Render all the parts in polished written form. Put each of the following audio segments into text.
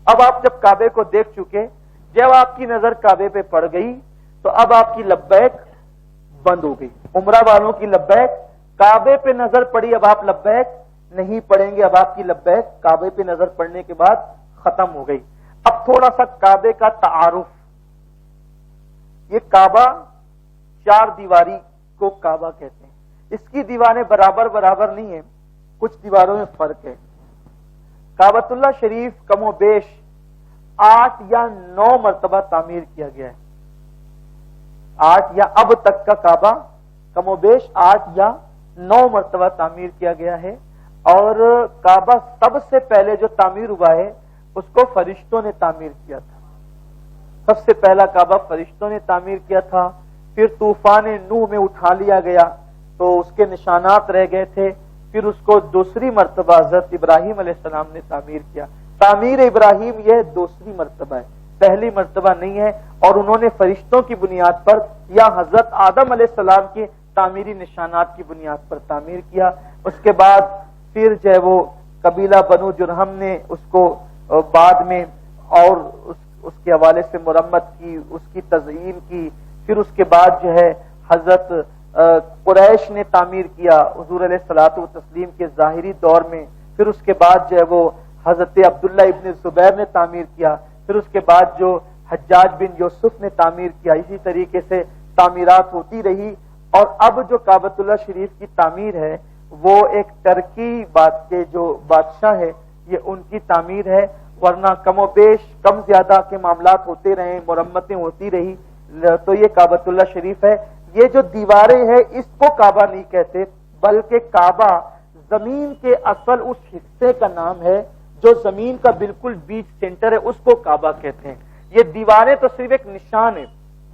اب آپ جب کعبے کو دیکھ چکے، جب آپ کی نظر کعبے پہ پڑ گئی تو اب آپ کی لبیک بند ہو گئی. عمرہ والوں کی لبیک، کعبے پہ نظر پڑی، اب آپ لبیک نہیں پڑیں گے. اب آپ کی لبیک کعبے پہ نظر پڑنے کے بعد ختم ہو گئی. اب تھوڑا سا کعبے کا تعارف. یہ کعبہ چار دیواری کو کعبہ کہتے ہیں. اس کی دیواریں برابر برابر نہیں ہیں، کچھ دیواروں میں فرق ہے. کعبۃ اللہ شریف کم و بیش 8 یا 9 مرتبہ تعمیر کیا گیا ہے. 8 یا اب تک کا کعبہ کم و بیش 8 یا 9 مرتبہ تعمیر کیا گیا ہے. اور کعبہ سب سے پہلے جو تعمیر ہوا ہے اس کو فرشتوں نے تعمیر کیا تھا. سب سے پہلا کعبہ فرشتوں نے تعمیر کیا تھا. پھر طوفان نوح میں اٹھا لیا گیا تو اس کے نشانات رہ گئے تھے. پھر اس کو دوسری مرتبہ حضرت ابراہیم علیہ السلام نے تعمیر کیا. تعمیر ابراہیم یہ دوسری مرتبہ ہے، پہلی مرتبہ نہیں ہے. اور انہوں نے فرشتوں کی بنیاد پر یا حضرت آدم علیہ السلام کے تعمیری نشانات کی بنیاد پر تعمیر کیا. اس کے بعد پھر جو ہے وہ قبیلہ بنو جرہم نے اس کو بعد میں اور اس کے حوالے سے مرمت کی، اس کی تزئین کی. پھر اس کے بعد جو ہے حضرت قریش نے تعمیر کیا حضور علیہ الصلوۃ والتسلیم کے ظاہری دور میں. پھر اس کے بعد جو ہے وہ حضرت عبداللہ ابن زبیر نے تعمیر کیا. پھر اس کے بعد جو حجاج بن یوسف نے تعمیر کیا. اسی طریقے سے تعمیرات ہوتی رہی. اور اب جو کعبۃ اللہ شریف کی تعمیر ہے وہ ایک ترکی بات کے جو بادشاہ ہے یہ ان کی تعمیر ہے. ورنہ کم و بیش کم زیادہ کے معاملات ہوتے رہے، مرمتیں ہوتی رہی. تو یہ کعبۃ اللہ شریف ہے. یہ جو دیواریں ہیں اس کو کعبہ نہیں کہتے، بلکہ کعبہ زمین کے اصل اس حصے کا نام ہے جو زمین کا بالکل بیچ سینٹر ہے، اس کو کعبہ کہتے ہیں. یہ دیواریں تو صرف ایک نشان ہے،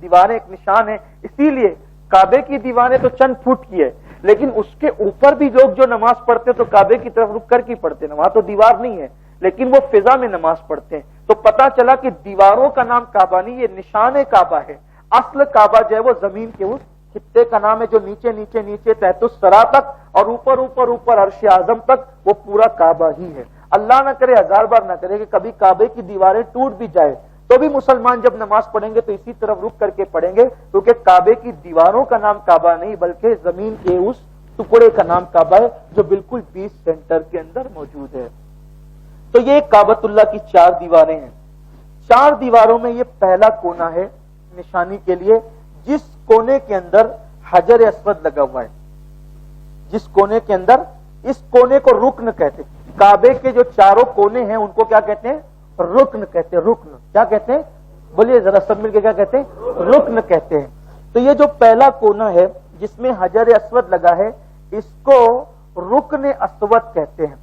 دیواریں ایک نشان ہے. اسی لیے کعبے کی دیواریں تو چند فٹ کی ہے، لیکن اس کے اوپر بھی لوگ جو نماز پڑھتے تو کعبے کی طرف رک کر کی پڑھتے ہیں. وہاں تو دیوار نہیں ہے لیکن وہ فضا میں نماز پڑھتے ہیں. تو پتا چلا کہ دیواروں کا نام کعبہ نہیں، یہ نشان کعبہ ہے. اصل کعبہ جو ہے وہ زمین کے اس خطے کا نام ہے جو نیچے نیچے نیچے تحت الثری تک اور اوپر اوپر اوپر عرش اعظم تک وہ پورا کعبہ ہی ہے. اللہ نہ کرے، 1000 بار نہ کرے کہ کبھی کعبے کی دیواریں ٹوٹ بھی جائے تو بھی مسلمان جب نماز پڑھیں گے تو اسی طرف رک کر کے پڑھیں گے، کیونکہ کعبے کی دیواروں کا نام کعبہ نہیں بلکہ زمین کے اس ٹکڑے کا نام کعبہ ہے جو بالکل بیچ سینٹر کے اندر موجود ہے. تو یہ کعبۃ اللہ کی 4 دیواریں ہیں. 4 دیواروں میں یہ پہلا کونا ہے نشانی کے لیے، جس کونے کے اندر حجر اسود لگا ہوا ہے. جس کونے کے اندر، اس کونے کو رکن کہتے ہیں. کعبے کے جو چاروں کونے ہیں ان کو کیا کہتے ہیں؟ رکن کہتے ہیں. رکن کیا کہتے ہیں؟ بولیے ذرا سب مل کے کیا کہتے ہیں؟ رکن کہتے ہیں. تو یہ جو پہلا کونا ہے جس میں حجر اسود لگا ہے اس کو رکن اسود کہتے ہیں.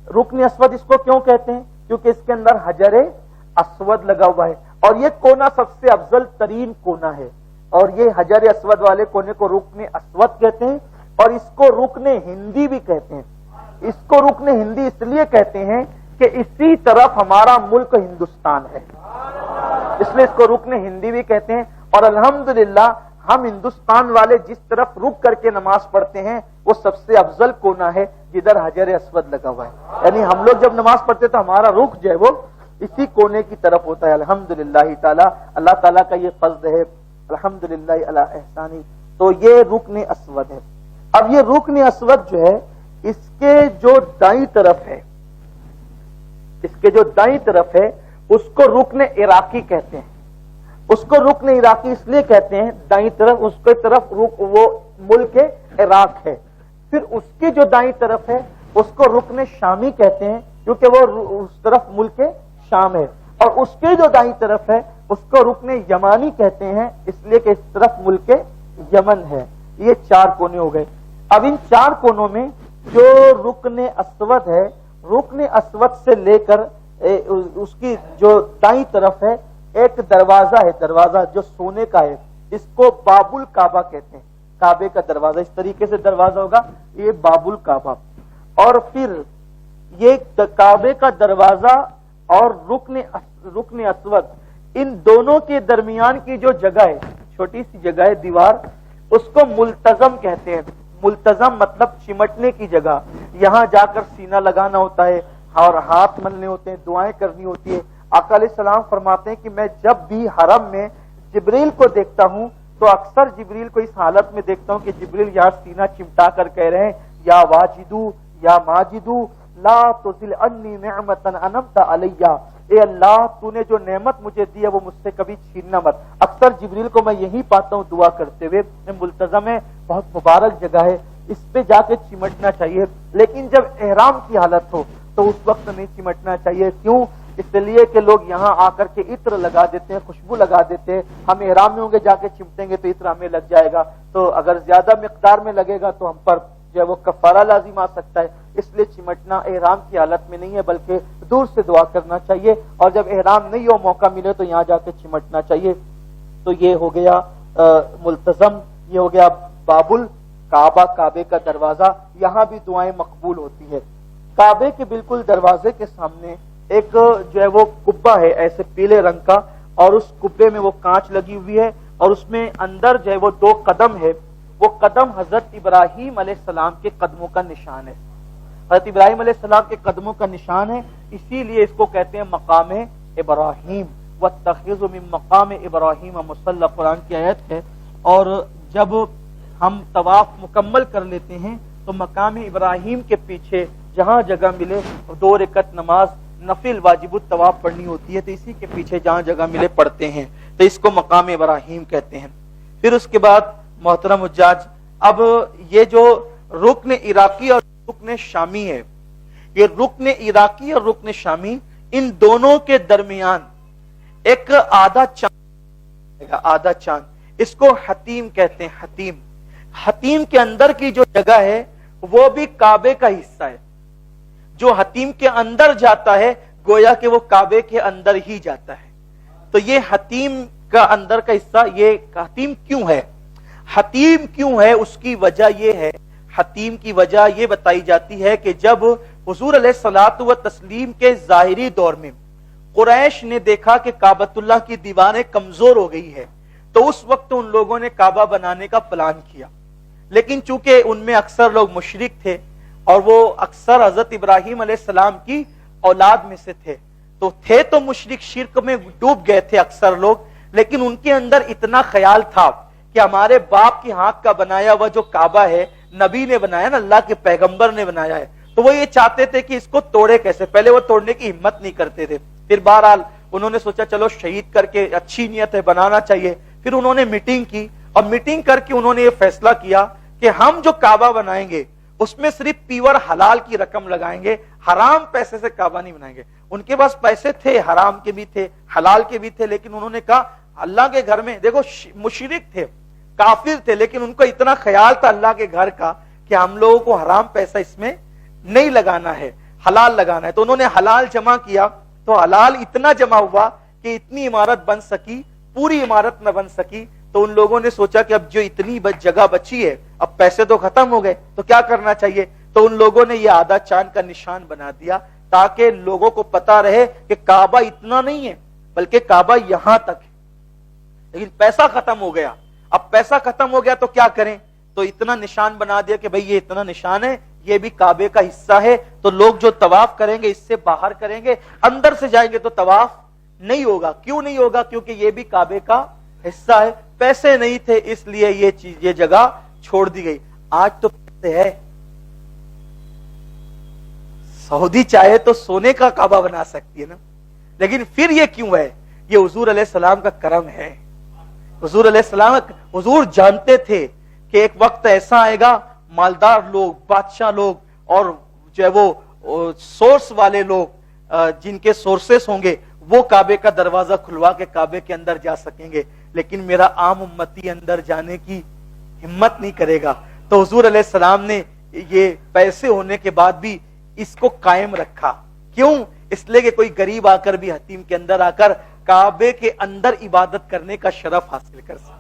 رکن اسود اس کو کیوں کہتے ہیں؟ کیونکہ اس کے اندر حجر اسود لگا ہوا ہے اور یہ کونا سب سے افضل ترین کونا ہے. اور یہ حجر اسود والے کونے کو رکن اسود کہتے ہیں اور اس کو رکن ہندی بھی کہتے ہیں. اس کو رکن ہندی اس لیے کہتے ہیں کہ اسی طرف ہمارا ملک ہندوستان ہے، اس لیے اس کو رکن ہندی بھی کہتے ہیں. اور الحمدللہ ہم ہندوستان والے جس طرف رک کر کے نماز پڑھتے ہیں وہ سب سے افضل کونا ہے جدھر حجر اسود لگا ہوا ہے. یعنی ہم لوگ جب نماز پڑھتے تو ہمارا رخ جو ہے وہ اسی کونے کی طرف ہوتا ہے. الحمدللہ تعالی، اللہ تعالیٰ کا یہ فضل ہے. الحمدللہ علی احسانی. تو یہ رکن اسود ہے. اب یہ رکن اسود جو ہے اس کے جو دائیں طرف ہے، اس کے جو دائیں طرف ہے اس کو رکن عراقی کہتے ہیں. اس کو رکن عراقی اس لیے کہتے ہیں، دائیں طرف اس کے طرف وہ ملک عراق ہے. پھر اس کے جو دائیں طرف ہے اس کو رکن شامی کہتے ہیں کیونکہ وہ اس طرف ملک شام ہے. اور اس کے جو دائیں طرف ہے اس کو رکن یمانی کہتے ہیں اس لیے کہ اس طرف ملک یمن ہے. یہ 4 کونے ہو گئے. اب ان 4 کونوں میں جو رکن اسود ہے، رکن اسود سے لے کر اس کی جو دائیں طرف ہے ایک دروازہ ہے، دروازہ جو سونے کا ہے، اس کو باب الکعبہ کہتے ہیں. کعبے کا دروازہ اس طریقے سے دروازہ ہوگا، یہ باب الکعبہ. اور پھر یہ کعبے کا دروازہ اور رکن اسود، ان دونوں کے درمیان کی جو جگہ ہے، چھوٹی سی جگہ ہے دیوار، اس کو ملتزم کہتے ہیں. ملتزم مطلب چمٹنے کی جگہ. یہاں جا کر سینہ لگانا ہوتا ہے اور ہاتھ ملنے ہوتے ہیں، دعائیں کرنی ہوتی ہے. آقا علیہ السلام فرماتے ہیں کہ میں جب بھی حرم میں جبریل کو دیکھتا ہوں تو اکثر جبریل کو اس حالت میں دیکھتا ہوں کہ جبریل یہاں سینہ چمٹا کر کہہ رہے ہیں یا واجدو یا ماجدو لا تزل انی نعمتا انعمت علیہ، اے اللہ تو نے جو نعمت مجھے دی ہے وہ مجھ سے کبھی چھیننا مت۔ اکثر جبریل کو میں یہی پاتا ہوں دعا کرتے ہوئے، ملتزم ہے، بہت مبارک جگہ ہے، اس پہ جا کے چمٹنا چاہیے، لیکن جب احرام کی حالت ہو تو اس وقت نہیں چمٹنا چاہیے۔ کیوں؟ اس لیے کہ لوگ یہاں آ کر کے عطر لگا دیتے ہیں، خوشبو لگا دیتے ہیں، ہم احرام میں ہوں گے جا کے چمٹیں گے تو عطر ہمیں لگ جائے گا، تو اگر زیادہ مقدار میں لگے گا تو ہم پر جو ہے وہ کفارہ لازم آ سکتا ہے، اس لیے چمٹنا احرام کی حالت میں نہیں ہے بلکہ دور سے دعا کرنا چاہیے، اور جب احرام نہیں ہو موقع ملے تو یہاں جا کے چمٹنا چاہیے۔ تو یہ ہو گیا ملتزم، یہ ہو گیا باب الکعبہ، کعبے کا دروازہ، یہاں بھی دعائیں مقبول ہوتی ہے۔ کعبے کے بالکل دروازے کے سامنے ایک جو ہے وہ کبہ ہے ایسے پیلے رنگ کا، اور اس کبے میں وہ کانچ لگی ہوئی ہے، اور اس میں اندر جو ہے وہ 2 قدم ہے، وہ قدم حضرت ابراہیم علیہ السلام کے قدموں کا نشان ہے، حضرت ابراہیم علیہ السلام کے قدموں کا نشان ہے، اسی لیے اس کو کہتے ہیں مقام ابراہیم، واتخذوا من مقام ابراہیم مصلی، قرآن کی آیت ہے۔ اور جب ہم طواف مکمل کر لیتے ہیں تو مقام ابراہیم کے پیچھے جہاں جگہ ملے 2 رکعت نماز نفل واجب الطواف پڑھنی ہوتی ہے، تو اسی کے پیچھے جہاں جگہ ملے پڑھتے ہیں، تو اس کو مقام ابراہیم کہتے ہیں۔ پھر اس کے بعد محترم حجاج، اب یہ جو رکن عراقی اور رکن شامی ہے، یہ رکن عراقی اور رکن شامی، ان دونوں کے درمیان ایک آدھا چاند، اس کو حتیم کہتے ہیں۔ حتیم کے اندر کی جو جگہ ہے وہ بھی کعبے کا حصہ ہے، جو حتیم کے اندر جاتا ہے گویا کہ وہ کعبے کے اندر ہی جاتا ہے۔ تو یہ حتیم کا اندر کا حصہ، یہ حتیم کیوں ہے؟ حتیم کیوں ہے؟ اس کی وجہ یہ ہے، حتیم کی وجہ یہ بتائی جاتی ہے کہ جب حضور علیہ الصلوۃ والتسلیم کے ظاہری دور میں قریش نے دیکھا کہ کعبۃ اللہ کی دیواریں کمزور ہو گئی ہے، تو اس وقت ان لوگوں نے کعبہ بنانے کا پلان کیا، لیکن چونکہ ان میں اکثر لوگ مشرک تھے اور وہ اکثر حضرت ابراہیم علیہ السلام کی اولاد میں سے تھے، تو مشرک شرک میں ڈوب گئے تھے اکثر لوگ، لیکن ان کے اندر اتنا خیال تھا کہ ہمارے باپ کی ہاتھ کا بنایا ہوا جو کعبہ ہے نبی نے بنایا نا، اللہ کے پیغمبر نے بنایا ہے، تو وہ یہ چاہتے تھے کہ اس کو توڑے کیسے، پہلے وہ توڑنے کی ہمت نہیں کرتے تھے، پھر بہرحال انہوں نے سوچا چلو شہید کر کے، اچھی نیت ہے بنانا چاہیے، پھر انہوں نے میٹنگ کی، اور میٹنگ کر کے انہوں نے یہ فیصلہ کیا کہ ہم جو کعبہ بنائیں گے اس میں صرف پیور حلال کی رقم لگائیں گے، حرام پیسے سے کعبہ نہیں بنائیں گے۔ ان کے پاس پیسے تھے، حرام کے بھی تھے، حلال کے بھی تھے، لیکن انہوں نے کہا اللہ کے گھر میں، دیکھو مشرک تھے، کافر تھے، لیکن ان کو اتنا خیال تھا اللہ کے گھر کا کہ ہم لوگوں کو حرام پیسہ اس میں نہیں لگانا ہے، حلال لگانا ہے۔ تو انہوں نے حلال جمع کیا، تو حلال اتنا جمع ہوا کہ اتنی عمارت بن سکی، پوری عمارت نہ بن سکی، تو ان لوگوں نے سوچا کہ اب جو اتنی جگہ بچی ہے، اب پیسے تو ختم ہو گئے، تو کیا کرنا چاہیے؟ تو ان لوگوں نے یہ آدھا چاند کا نشان بنا دیا تاکہ لوگوں کو پتا رہے کہ کعبہ اتنا نہیں ہے بلکہ کعبہ یہاں تک ہے، لیکن پیسہ ختم ہو گیا۔ اب پیسہ ختم ہو گیا تو کیا کریں؟ تو اتنا نشان بنا دیا کہ بھئی یہ اتنا نشان ہے، یہ بھی کعبے کا حصہ ہے، تو لوگ جو طواف کریں گے اس سے باہر کریں گے، اندر سے جائیں گے تو طواف نہیں ہوگا۔ کیوں نہیں ہوگا؟ کیونکہ یہ بھی کعبے کا حصہ ہے۔ پیسے نہیں تھے اس لیے یہ جگہ چھوڑ دی گئی۔ آج تو پیسے ہے، سعودی چاہے تو سونے کا کعبہ بنا سکتی ہے نا، لیکن پھر یہ کیوں ہے؟ یہ حضور علیہ السلام کا کرم ہے۔ حضور علیہ السلام، حضور جانتے تھے کہ ایک وقت ایسا آئے گا، مالدار لوگ، بادشاہ لوگ، اور جو ہے وہ سورس والے لوگ، جن کے سورسز ہوں گے، وہ کعبے کا دروازہ کھلوا کے کعبے کے اندر جا سکیں گے، لیکن میرا عام امتی اندر جانے کی ہمت نہیں کرے گا۔ تو حضور علیہ السلام نے یہ پیسے ہونے کے بعد بھی اس کو قائم رکھا۔ کیوں؟ اس لیے کہ کوئی غریب آ کر بھی حتیم کے اندر آ کر کعبے کے اندر عبادت کرنے کا شرف حاصل کر سکے۔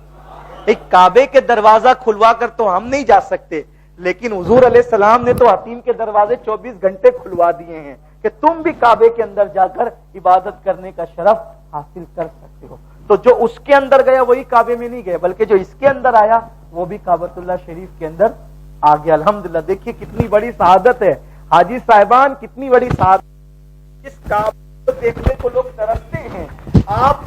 ایک کعبے کے دروازہ کھلوا کر تو ہم نہیں جا سکتے، لیکن حضور علیہ السلام نے تو حتیم کے دروازے 24 گھنٹے کھلوا دیے ہیں کہ تم بھی کعبے کے اندر جا کر عبادت کرنے کا شرف حاصل کر سکتے ہو۔ تو جو اس کے اندر گیا وہی کعبے میں نہیں گیا، بلکہ جو اس کے اندر آیا وہ بھی کعبۃ اللہ شریف کے اندر آ گیا۔ الحمدللہ، دیکھیے کتنی بڑی سعادت ہے حاجی صاحبان، کتنی بڑی سعادت، اس کعبے کو دیکھنے کو لوگ ترس